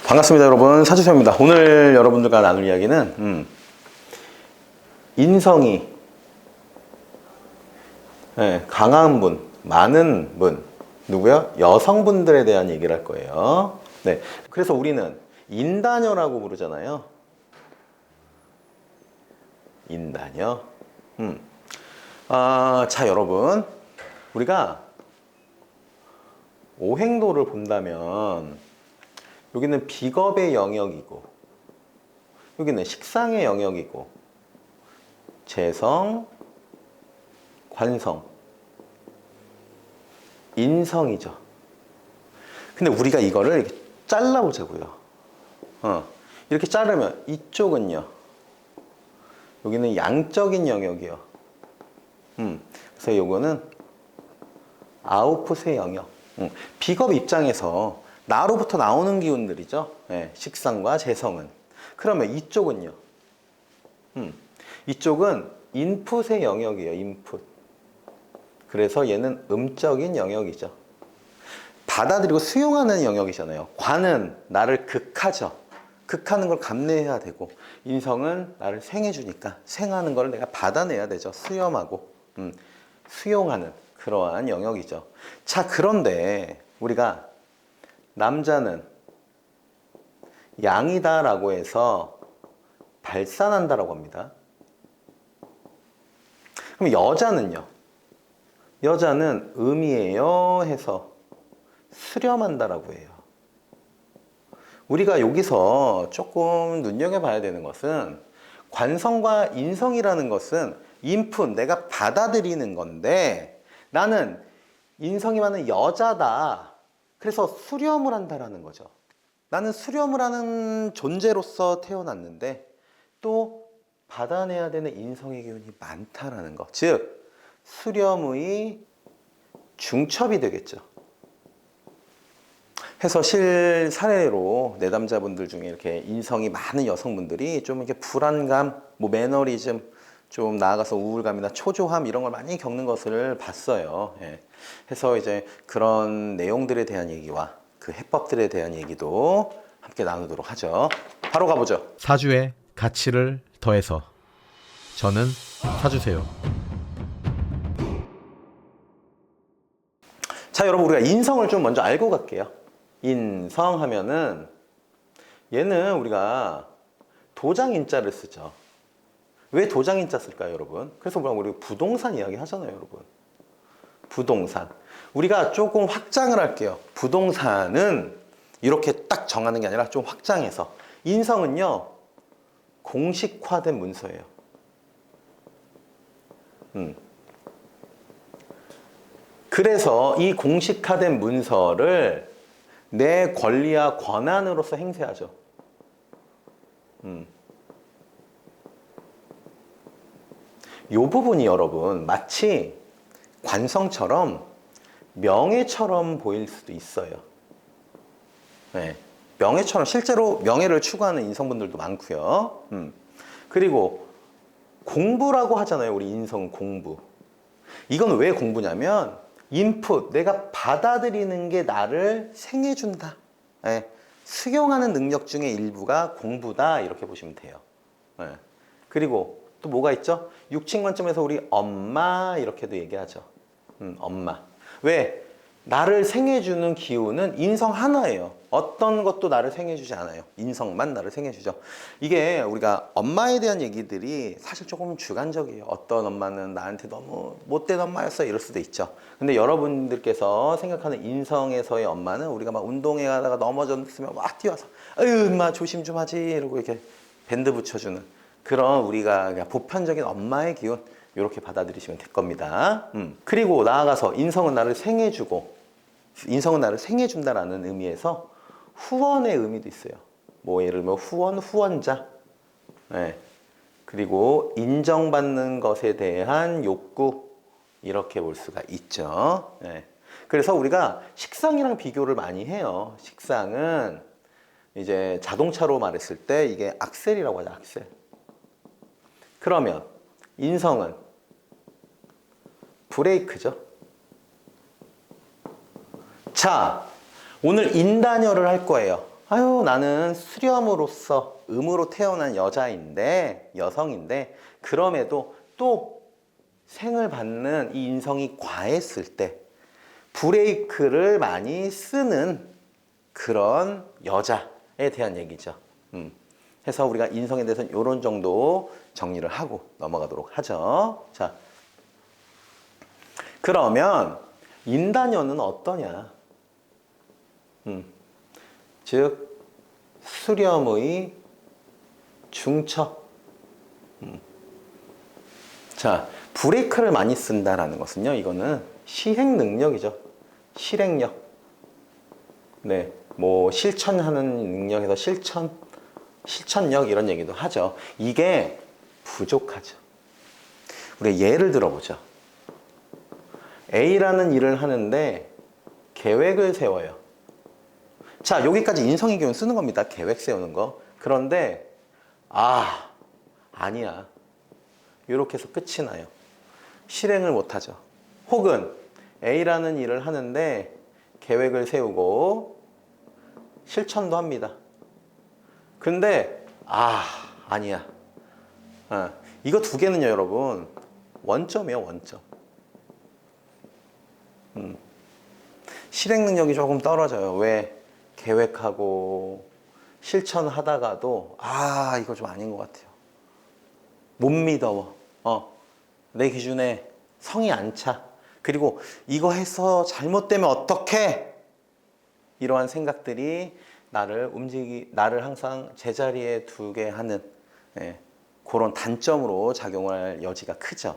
반갑습니다, 여러분. 사주세요입니다. 오늘 여러분들과 나눌 이야기는 인성이 강한 분, 많은 분, 누구요? 여성분들에 대한 얘기를 할 거예요. 네, 그래서 우리는 인다녀라고 부르잖아요. 인다녀. 자, 여러분, 우리가 오행도를 본다면 여기는 비겁의 영역이고, 여기는 식상의 영역이고, 재성, 관성, 인성이죠. 근데 우리가 이거를 이렇게 잘라보자고요. 이렇게 자르면 이쪽은요, 여기는 양적인 영역이요. 그래서 요거는 아우풋의 영역. 비겁 입장에서 나로부터 나오는 기운들이죠. 식상과 재성은. 그러면 이쪽은요. 이쪽은 인풋의 영역이에요. 인풋. 그래서 얘는 음적인 영역이죠. 받아들이고 수용하는 영역이잖아요. 관은 나를 극하죠. 극하는 걸 감내해야 되고, 인성은 나를 생해주니까 생하는 걸 내가 받아내야 되죠. 수염하고 수용하는 그러한 영역이죠. 자, 그런데 우리가 남자는 양이다라고 해서 발산한다라고 합니다. 그럼 여자는요? 여자는 음이에요 해서 수렴한다라고 해요. 우리가 여기서 조금 눈여겨봐야 되는 것은 관성과 인성이라는 것은 인풋, 내가 받아들이는 건데 나는 인성이 많은 여자다. 그래서 수렴을 한다라는 거죠. 나는 수렴을 하는 존재로서 태어났는데 또 받아내야 되는 인성의 기운이 많다라는 것. 즉, 수렴의 중첩이 되겠죠. 해서 실사례로 내담자분들 중에 이렇게 인성이 많은 여성분들이 좀 이렇게 불안감, 매너리즘, 좀 나아가서 우울감이나 초조함 이런 걸 많이 겪는 것을 봤어요. 해서 이제 그런 내용들에 대한 얘기와 그 해법들에 대한 얘기도 함께 나누도록 하죠. 바로 가보죠. 사주의 가치를 더해서 저는 사주세요. 자, 여러분, 우리가 인성을 좀 먼저 알고 갈게요. 인성 하면은 얘는 우리가 도장인자를 쓰죠. 왜 도장인자 쓸까요, 여러분? 그래서 우리 부동산 이야기 하잖아요, 여러분. 부동산. 우리가 조금 확장을 할게요. 부동산은 이렇게 딱 정하는 게 아니라 좀 확장해서. 인성은요, 공식화된 문서예요. 그래서 이 공식화된 문서를 내 권리와 권한으로서 행세하죠. 이 부분이 여러분 마치 관성처럼 명예처럼 보일 수도 있어요. 명예처럼 실제로 명예를 추구하는 인성분들도 많고요. 그리고 공부라고 하잖아요. 우리 인성은 공부. 이건 왜 공부냐면 인풋, 내가 받아들이는 게 나를 생해준다. 수용하는 능력 중에 일부가 공부다. 이렇게 보시면 돼요. 그리고 또 뭐가 있죠? 육친 관점에서 우리 엄마 이렇게도 얘기하죠. 엄마. 왜? 나를 생해주는 기운은 인성 하나예요. 어떤 것도 나를 생해주지 않아요. 인성만 나를 생해주죠. 이게 우리가 엄마에 대한 얘기들이 사실 조금 주관적이에요. 어떤 엄마는 나한테 너무 못된 엄마였어 이럴 수도 있죠. 근데 여러분들께서 생각하는 인성에서의 엄마는 우리가 막 운동회 가다가 넘어졌으면 막 뛰어서 아유 엄마 조심 좀 하지 이러고 이렇게 밴드 붙여주는 그런 우리가 그냥 보편적인 엄마의 기운 이렇게 받아들이시면 될 겁니다. 그리고 나아가서 인성은 나를 생해주고 인성은 나를 생해준다라는 의미에서 후원의 의미도 있어요. 예를 들면 후원, 후원자. 그리고 인정받는 것에 대한 욕구 이렇게 볼 수가 있죠. 그래서 우리가 식상이랑 비교를 많이 해요. 식상은 이제 자동차로 말했을 때 이게 악셀이라고 하죠. 악셀. 그러면 인성은 브레이크죠. 자, 오늘 인다녀를 할 거예요. 아유, 나는 수렴으로서 음으로 태어난 여성인데, 그럼에도 또 생을 받는 이 인성이 과했을 때, 브레이크를 많이 쓰는 그런 여자에 대한 얘기죠. 해서 우리가 인성에 대해서는 이런 정도 정리를 하고 넘어가도록 하죠. 자, 그러면 인단녀는 어떠냐? 즉 수렴의 중처. 자, 브레이크를 많이 쓴다라는 것은요, 이거는 시행 능력이죠. 실행력. 네, 뭐 실천하는 능력에서 실천력 이런 얘기도 하죠. 이게 부족하죠. 우리 예를 들어보죠. A라는 일을 하는데 계획을 세워요. 자, 여기까지 인성의 기운 쓰는 겁니다. 계획 세우는 거. 그런데 아니야. 이렇게 해서 끝이 나요. 실행을 못하죠. 혹은 A라는 일을 하는데 계획을 세우고 실천도 합니다. 근데 아니야. 이거 두 개는요, 여러분, 원점이에요, 원점. 실행 능력이 조금 떨어져요. 왜? 계획하고 실천하다가도 이거 좀 아닌 것 같아요. 못 믿어. 내 기준에 성이 안 차. 그리고 이거 해서 잘못되면 어떡해? 이러한 생각들이 나를 항상 제자리에 두게 하는 그런 단점으로 작용할 여지가 크죠.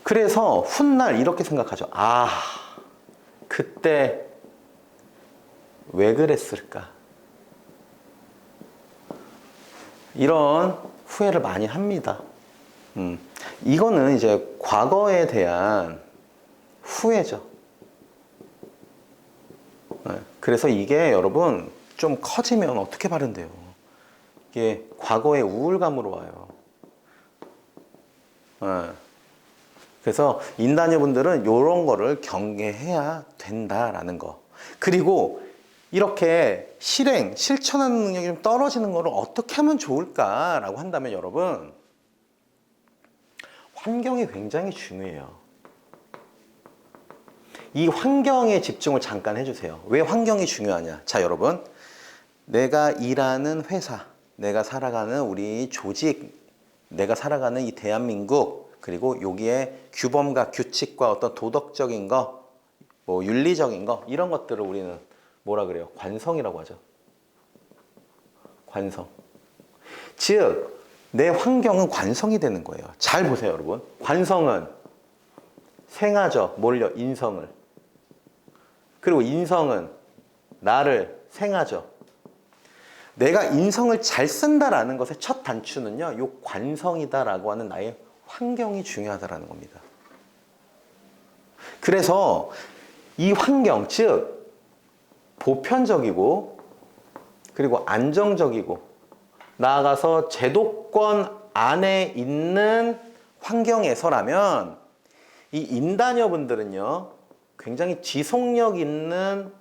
그래서 훗날 이렇게 생각하죠. 그때 왜 그랬을까? 이런 후회를 많이 합니다. 이거는 이제 과거에 대한 후회죠. 그래서 이게 여러분 좀 커지면 어떻게 발현돼요? 이게 과거의 우울감으로 와요. 그래서 인다녀분들은 이런 거를 경계해야 된다라는 거. 그리고 이렇게 실천하는 능력이 좀 떨어지는 거를 어떻게 하면 좋을까라고 한다면 여러분, 환경이 굉장히 중요해요. 이 환경에 집중을 잠깐 해주세요. 왜 환경이 중요하냐? 자, 여러분, 내가 일하는 회사, 내가 살아가는 우리 조직, 내가 살아가는 이 대한민국, 그리고 여기에 규범과 규칙과 어떤 도덕적인 거, 뭐 윤리적인 거, 이런 것들을 우리는 뭐라 그래요? 관성이라고 하죠. 관성. 즉, 내 환경은 관성이 되는 거예요. 잘 보세요, 여러분. 관성은 생하죠. 뭘요? 인성을. 그리고 인성은 나를 생하죠. 내가 인성을 잘 쓴다라는 것의 첫 단추는요, 요 관성이다라고 하는 나의 환경이 중요하다라는 겁니다. 그래서 이 환경, 즉 보편적이고 그리고 안정적이고 나아가서 제도권 안에 있는 환경에서라면 이 인다녀분들은요, 굉장히 지속력 있는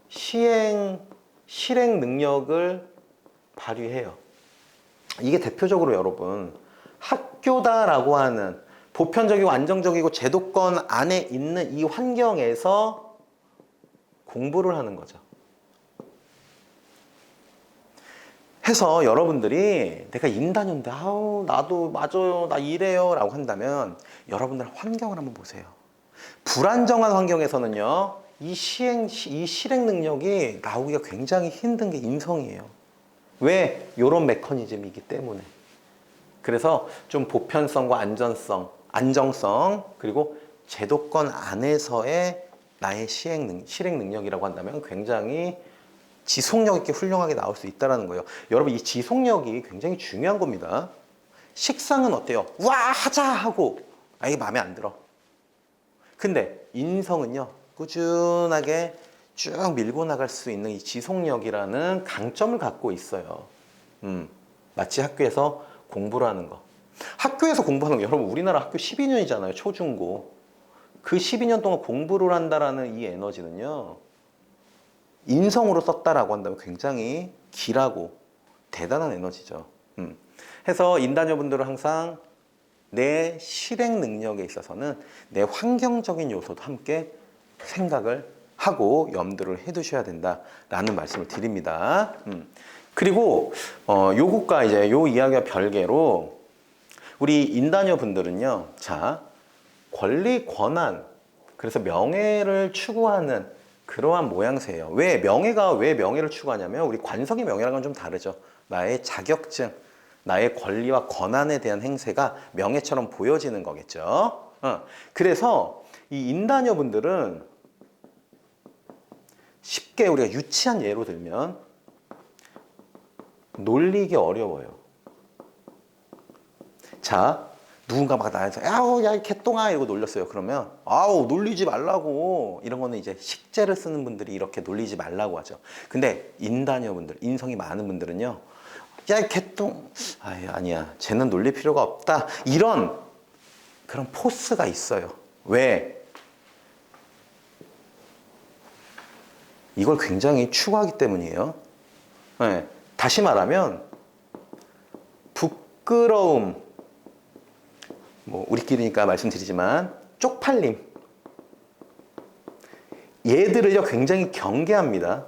실행 능력을 발휘해요. 이게 대표적으로 여러분, 학교다라고 하는 보편적이고 안정적이고 제도권 안에 있는 이 환경에서 공부를 하는 거죠. 해서 여러분들이 내가 인다녀인데 나도 맞아요, 나 이래요 라고 한다면 여러분들 환경을 한번 보세요. 불안정한 환경에서는요, 이 실행 능력이 나오기가 굉장히 힘든 게 인성이에요. 왜? 이런 메커니즘이기 때문에. 그래서 좀 보편성과 안정성, 그리고 제도권 안에서의 나의 실행 능력이라고 한다면 굉장히 지속력 있게 훌륭하게 나올 수 있다는 거예요. 여러분, 이 지속력이 굉장히 중요한 겁니다. 식상은 어때요? 와, 하자 하고 이게 마음에 안 들어. 근데 인성은요, 꾸준하게 쭉 밀고 나갈 수 있는 이 지속력이라는 강점을 갖고 있어요. 마치 학교에서 공부를 하는 거. 학교에서 공부하는 거, 여러분, 우리나라 학교 12년이잖아요. 초중고. 그 12년 동안 공부를 한다라는 이 에너지는요, 인성으로 썼다라고 한다면 굉장히 길하고 대단한 에너지죠. 해서 인다녀분들은 항상 내 실행 능력에 있어서는 내 환경적인 요소도 함께 생각을 하고 염두를 해 두셔야 된다라는 말씀을 드립니다. 그리고 요것과 이제 요 이야기와 별개로 우리 인다녀 분들은요, 자, 권리, 권한, 그래서 명예를 추구하는 그러한 모양새예요. 왜 명예를 추구하냐면 우리 관성의 명예랑은 좀 다르죠. 나의 자격증, 나의 권리와 권한에 대한 행세가 명예처럼 보여지는 거겠죠. 그래서 이 인다녀 분들은 쉽게 우리가 유치한 예로 들면 놀리기 어려워요. 자, 누군가 막 나한테 야우 야 이 개똥아 이러고 놀렸어요. 그러면 아우 놀리지 말라고, 이런 거는 이제 식재를 쓰는 분들이 이렇게 놀리지 말라고 하죠. 근데 인다녀 분들, 인성이 많은 분들은요, 야 이 개똥, 아니야 쟤는 놀릴 필요가 없다, 이런 그런 포스가 있어요. 왜? 이걸 굉장히 추구하기 때문이에요. 네. 다시 말하면 부끄러움, 뭐 우리끼리니까 말씀드리지만 쪽팔림, 얘들을요 굉장히 경계합니다.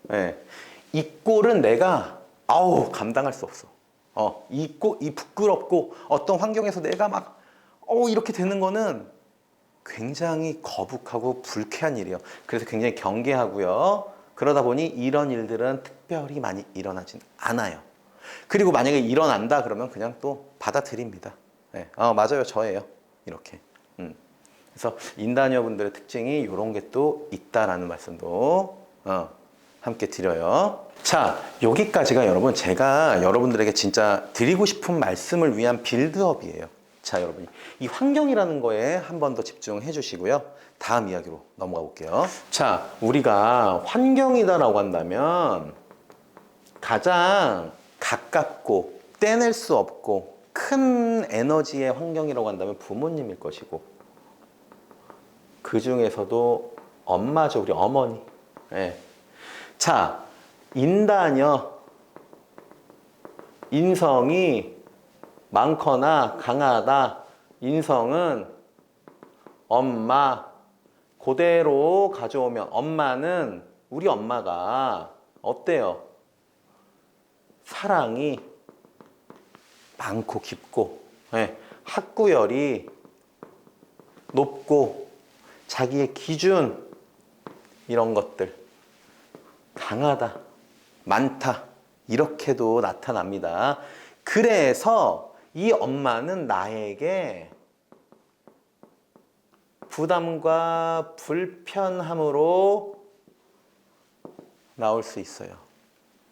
네. 이 꼴은 내가 감당할 수 없어. 이 부끄럽고 어떤 환경에서 내가 막 이렇게 되는 거는 굉장히 거북하고 불쾌한 일이에요. 그래서 굉장히 경계하고요. 그러다 보니 이런 일들은 특별히 많이 일어나진 않아요. 그리고 만약에 일어난다 그러면 그냥 또 받아들입니다. 네. 맞아요, 저예요. 이렇게. 그래서 인다녀분들의 특징이 이런 게 또 있다라는 말씀도 함께 드려요. 자, 여기까지가 여러분 제가 여러분들에게 진짜 드리고 싶은 말씀을 위한 빌드업이에요. 자, 여러분 이 환경이라는 거에 한 번 더 집중해 주시고요. 다음 이야기로 넘어가 볼게요. 자, 우리가 환경이다라고 한다면 가장 가깝고 떼낼 수 없고 큰 에너지의 환경이라고 한다면 부모님일 것이고, 그 중에서도 엄마죠, 우리 어머니. 네. 자, 인다녀, 인성이 많거나 강하다. 인성은 엄마, 그대로 가져오면 엄마는, 우리 엄마가 어때요? 사랑이 많고 깊고, 네. 학구열이 높고 자기의 기준, 이런 것들 강하다, 많다, 이렇게도 나타납니다. 그래서 이 엄마는 나에게 부담과 불편함으로 나올 수 있어요.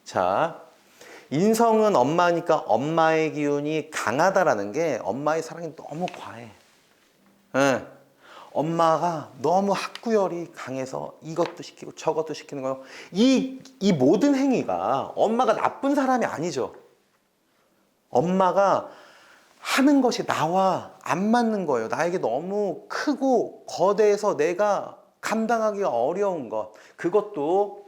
자, 인성은 엄마니까 엄마의 기운이 강하다라는 게 엄마의 사랑이 너무 과해. 네. 엄마가 너무 학구열이 강해서 이것도 시키고 저것도 시키는 거예요. 이 모든 행위가 엄마가 나쁜 사람이 아니죠. 엄마가 하는 것이 나와 안 맞는 거예요. 나에게 너무 크고 거대해서 내가 감당하기가 어려운 것. 그것도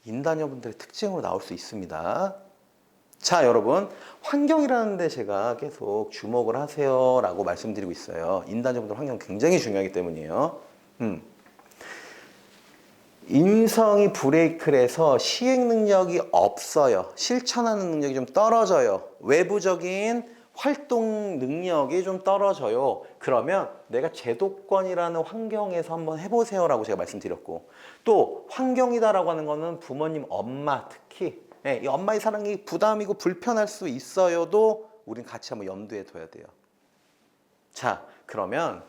인다녀분들의 특징으로 나올 수 있습니다. 자, 여러분, 환경이라는 데 제가 계속 주목을 하세요 라고 말씀드리고 있어요. 인다녀분들 환경 굉장히 중요하기 때문이에요. 인성이 브레이크를 해서 시행 능력이 없어요. 실천하는 능력이 좀 떨어져요. 외부적인 활동 능력이 좀 떨어져요. 그러면 내가 제도권이라는 환경에서 한번 해보세요 라고 제가 말씀드렸고, 또 환경이다라고 하는 거는 부모님, 엄마 특히 이 엄마의 사랑이 부담이고 불편할 수 있어요도 우린 같이 한번 염두에 둬야 돼요. 자, 그러면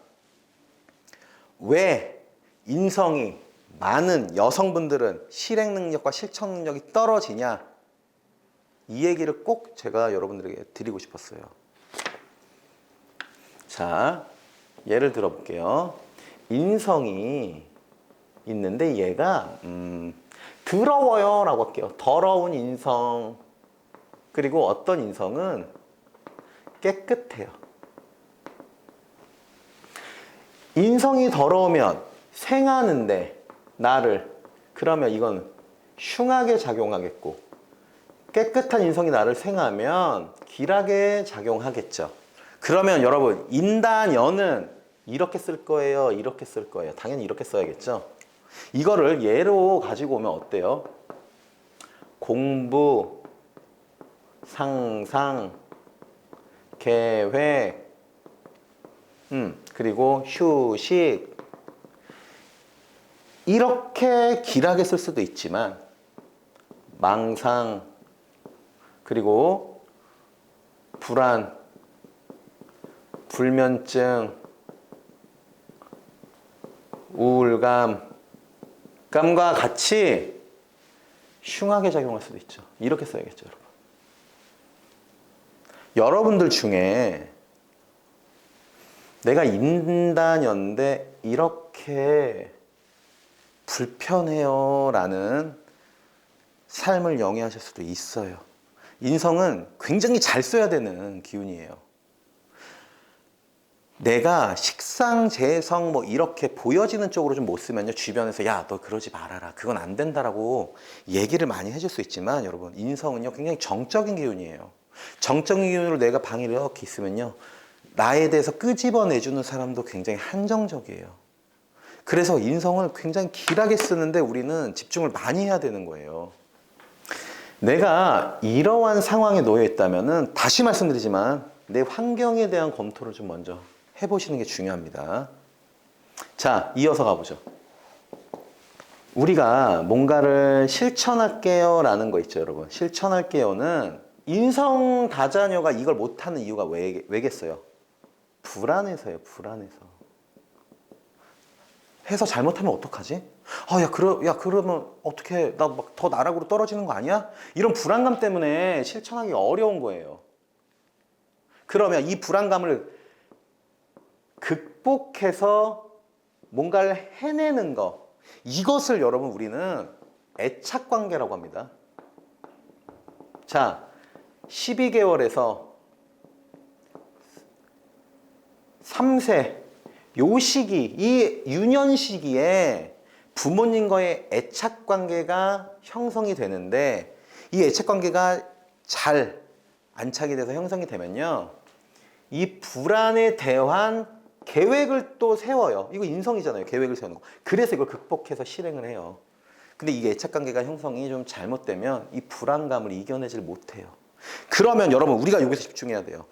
왜 인성이 많은 여성분들은 실행 능력과 실천 능력이 떨어지냐, 이 얘기를 꼭 제가 여러분들에게 드리고 싶었어요. 자, 예를 들어 볼게요. 인성이 있는데 얘가 더러워요 라고 할게요. 더러운 인성. 그리고 어떤 인성은 깨끗해요. 인성이 더러우면 생하는데 나를. 그러면 이건 흉하게 작용하겠고, 깨끗한 인성이 나를 생하면 길하게 작용하겠죠. 그러면 여러분, 인단여는 이렇게 쓸 거예요? 이렇게 쓸 거예요? 당연히 이렇게 써야겠죠. 이거를 예로 가지고 오면 어때요? 공부, 상상, 계획, 그리고 휴식. 이렇게 길하게 쓸 수도 있지만, 망상, 그리고 불안, 불면증, 우울감, 감과 같이 흉하게 작용할 수도 있죠. 이렇게 써야겠죠, 여러분. 여러분들 중에 내가 인단연대 이렇게 불편해요 라는 삶을 영위하실 수도 있어요. 인성은 굉장히 잘 써야 되는 기운이에요. 내가 식상재성 뭐 이렇게 보여지는 쪽으로 좀 못 쓰면요, 주변에서 야, 너 그러지 말아라, 그건 안 된다라고 얘기를 많이 해줄 수 있지만, 여러분, 인성은요 굉장히 정적인 기운이에요. 정적인 기운으로 내가 방에 이렇게 있으면요, 나에 대해서 끄집어내주는 사람도 굉장히 한정적이에요. 그래서 인성을 굉장히 길하게 쓰는데 우리는 집중을 많이 해야 되는 거예요. 내가 이러한 상황에 놓여 있다면은, 다시 말씀드리지만 내 환경에 대한 검토를 좀 먼저 해보시는 게 중요합니다. 자, 이어서 가보죠. 우리가 뭔가를 실천할게요 라는 거 있죠, 여러분. 실천할게요는 인성 다자녀가 이걸 못하는 이유가 왜겠어요? 불안해서요, 불안해서. 해서 잘못하면 어떡하지? 그러면 어떻게, 나 막 더 나락으로 떨어지는 거 아니야? 이런 불안감 때문에 실천하기 어려운 거예요. 그러면 이 불안감을 극복해서 뭔가를 해내는 거, 이것을 여러분 우리는 애착관계라고 합니다. 자, 12개월에서 3세 요 시기, 이 유년 시기에 부모님과의 애착관계가 형성이 되는데, 이 애착관계가 잘 안착이 돼서 형성이 되면요, 이 불안에 대한 계획을 또 세워요. 이거 인성이잖아요, 계획을 세우는 거. 그래서 이걸 극복해서 실행을 해요. 근데 이게 애착관계가 형성이 좀 잘못되면 이 불안감을 이겨내질 못해요. 그러면 여러분, 우리가 여기서 집중해야 돼요.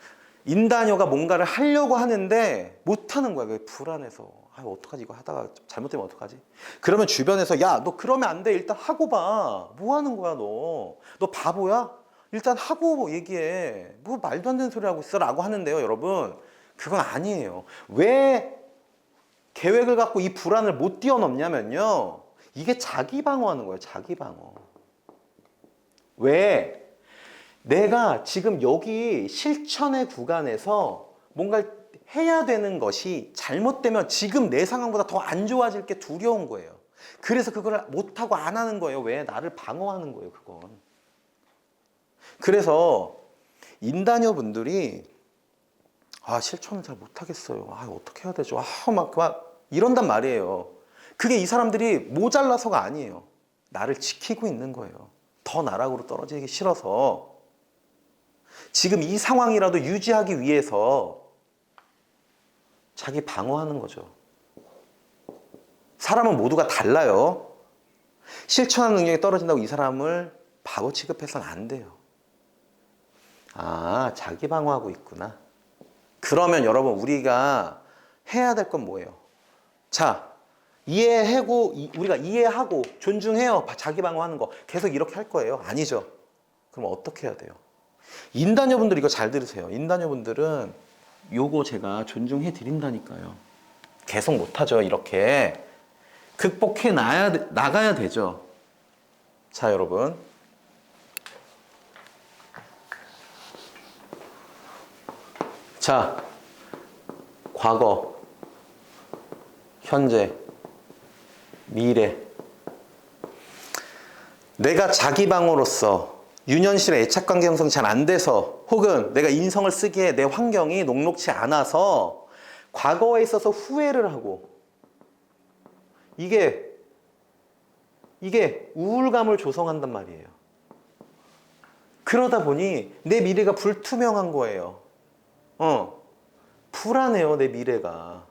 인다녀가 뭔가를 하려고 하는데 못하는 거야. 왜? 불안해서. 어떡하지? 이거 하다가 잘못되면 어떡하지? 그러면 주변에서 야, 너 그러면 안 돼. 일단 하고 봐. 뭐 하는 거야, 너? 너 바보야? 일단 하고 얘기해. 뭐 말도 안 되는 소리 하고 있어 라고 하는데요, 여러분. 그건 아니에요. 왜 계획을 갖고 이 불안을 못 뛰어넘냐면요, 이게 자기 방어하는 거예요, 자기 방어. 왜? 내가 지금 여기 실천의 구간에서 뭔가를 해야 되는 것이 잘못되면 지금 내 상황보다 더 안 좋아질 게 두려운 거예요. 그래서 그걸 못하고 안 하는 거예요. 왜? 나를 방어하는 거예요, 그건. 그래서 인다녀분들이 실천을 잘 못하겠어요. 어떻게 해야 되죠? 막 이런단 말이에요. 그게 이 사람들이 모자라서가 아니에요. 나를 지키고 있는 거예요. 더 나락으로 떨어지기 싫어서. 지금 이 상황이라도 유지하기 위해서 자기 방어하는 거죠. 사람은 모두가 달라요. 실천하는 능력이 떨어진다고 이 사람을 바보 취급해서는 안 돼요. 자기 방어하고 있구나. 그러면 여러분, 우리가 해야 될 건 뭐예요? 자, 우리가 이해하고 존중해요. 자기 방어하는 거. 계속 이렇게 할 거예요? 아니죠. 그럼 어떻게 해야 돼요? 인다녀분들 이거 잘 들으세요. 인다녀분들은 요거 제가 존중해 드린다니까요. 계속 못하죠. 이렇게 극복해 나가야 되죠. 자, 여러분, 자, 과거, 현재, 미래. 내가 자기 방어로서 유년실에 애착관계 형성이 잘 안 돼서, 혹은 내가 인성을 쓰기에 내 환경이 녹록치 않아서 과거에 있어서 후회를 하고, 이게 이게 우울감을 조성한단 말이에요. 그러다 보니 내 미래가 불투명한 거예요. 불안해요, 내 미래가.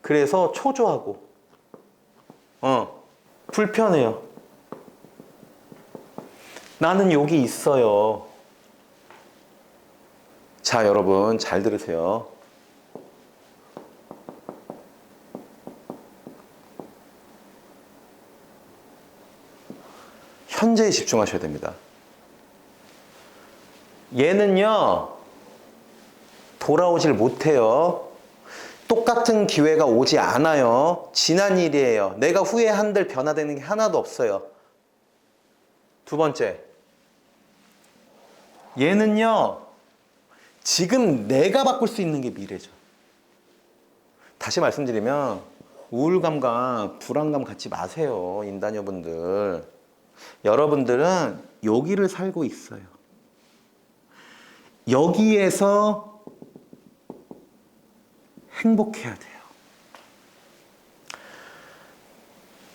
그래서 초조하고, 불편해요. 나는 여기 있어요. 자, 여러분, 잘 들으세요. 현재에 집중하셔야 됩니다. 얘는요, 돌아오질 못해요. 똑같은 기회가 오지 않아요. 지난 일이에요. 내가 후회한들 변화되는 게 하나도 없어요. 두 번째, 얘는요, 지금 내가 바꿀 수 있는 게 미래죠. 다시 말씀드리면 우울감과 불안감 갖지 마세요, 인다녀분들. 여러분들은 여기를 살고 있어요. 여기에서 행복해야 돼요.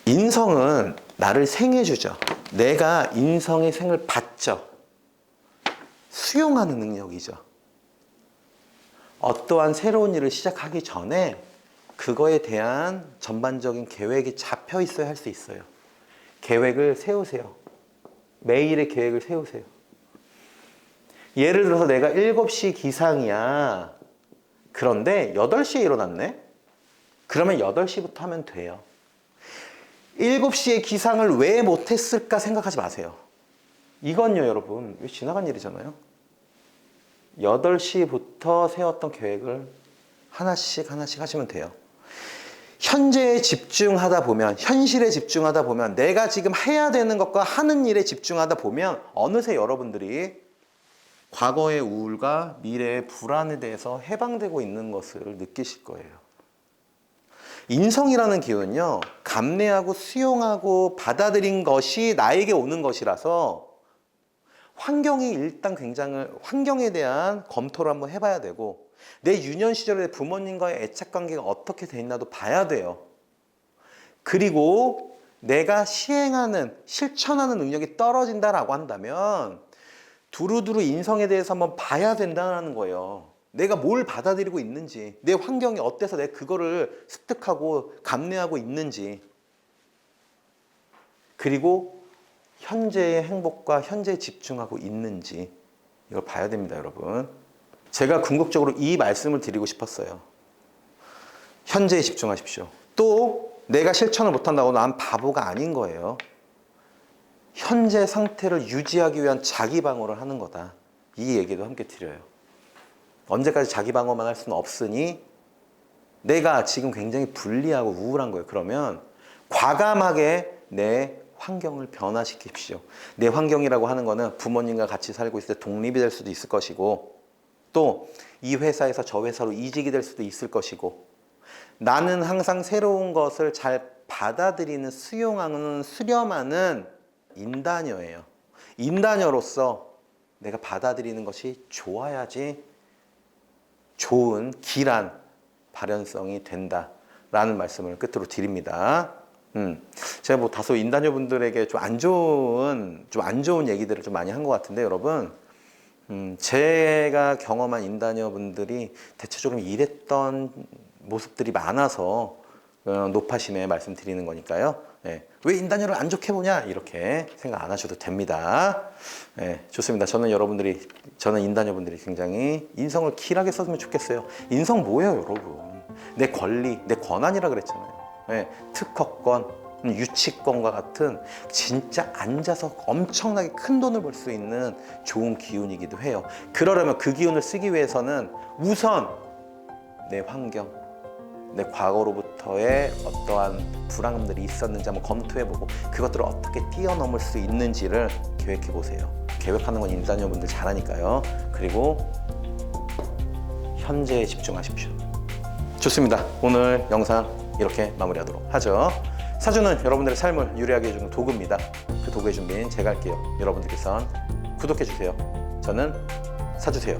인성은 나를 생해주죠. 내가 인성의 생을 받죠. 수용하는 능력이죠. 어떠한 새로운 일을 시작하기 전에 그거에 대한 전반적인 계획이 잡혀 있어야 할 수 있어요. 계획을 세우세요. 매일의 계획을 세우세요. 예를 들어서 내가 7시 기상이야. 그런데 8시에 일어났네? 그러면 8시부터 하면 돼요. 7시에 기상을 왜 못했을까 생각하지 마세요. 이건요, 여러분, 지나간 일이잖아요. 8시부터 세웠던 계획을 하나씩 하시면 돼요. 현재에 집중하다 보면, 현실에 집중하다 보면, 내가 지금 해야 되는 것과 하는 일에 집중하다 보면 어느새 여러분들이 과거의 우울과 미래의 불안에 대해서 해방되고 있는 것을 느끼실 거예요. 인성이라는 기운은요, 감내하고 수용하고 받아들인 것이 나에게 오는 것이라서 환경이 일단 환경에 대한 검토를 한번 해봐야 되고, 내 유년 시절에 부모님과의 애착 관계가 어떻게 돼 있나도 봐야 돼요. 그리고 내가 실천하는 능력이 떨어진다라고 한다면 두루두루 인성에 대해서 한번 봐야 된다는 거예요. 내가 뭘 받아들이고 있는지, 내 환경이 어때서 내가 그거를 습득하고 감내하고 있는지, 그리고 현재의 행복과 현재에 집중하고 있는지, 이걸 봐야 됩니다, 여러분. 제가 궁극적으로 이 말씀을 드리고 싶었어요. 현재에 집중하십시오. 또 내가 실천을 못한다고 난 바보가 아닌 거예요. 현재 상태를 유지하기 위한 자기 방어를 하는 거다. 이 얘기도 함께 드려요. 언제까지 자기 방어만 할 수는 없으니 내가 지금 굉장히 불리하고 우울한 거예요. 그러면 과감하게 내 환경을 변화시키십시오. 내 환경이라고 하는 거는 부모님과 같이 살고 있을 때 독립이 될 수도 있을 것이고, 또 이 회사에서 저 회사로 이직이 될 수도 있을 것이고, 나는 항상 새로운 것을 잘 받아들이는, 수용하는, 수렴하는 인다녀예요. 인다녀로서 내가 받아들이는 것이 좋아야지 좋은 길한 발현성이 된다라는 말씀을 끝으로 드립니다. 제가 뭐 다소 인다녀분들에게 좀 안 좋은 얘기들을 좀 많이 한 것 같은데, 여러분, 제가 경험한 인다녀분들이 대체적으로 이랬던 모습들이 많아서 노파심에 말씀드리는 거니까요. 네. 왜 인다녀를 안 좋게 보냐, 이렇게 생각 안 하셔도 됩니다. 네, 좋습니다. 저는 인다녀분들이 굉장히 인성을 길하게 썼으면 좋겠어요. 인성 뭐예요, 여러분? 내 권리, 내 권한이라 그랬잖아요. 네, 특허권, 유치권과 같은 진짜 앉아서 엄청나게 큰 돈을 벌 수 있는 좋은 기운이기도 해요. 그러려면 그 기운을 쓰기 위해서는 우선 내 환경, 내 과거로부터의 어떠한 불안감들이 있었는지 한번 검토해보고 그것들을 어떻게 뛰어넘을 수 있는지를 계획해보세요. 계획하는 건 인다녀분들 잘하니까요. 그리고 현재에 집중하십시오. 좋습니다. 오늘 영상 이렇게 마무리하도록 하죠. 사주는 여러분들의 삶을 유리하게 해주는 도구입니다. 그 도구의 준비는 제가 할게요. 여러분들께서는 구독해주세요. 저는 사주세요.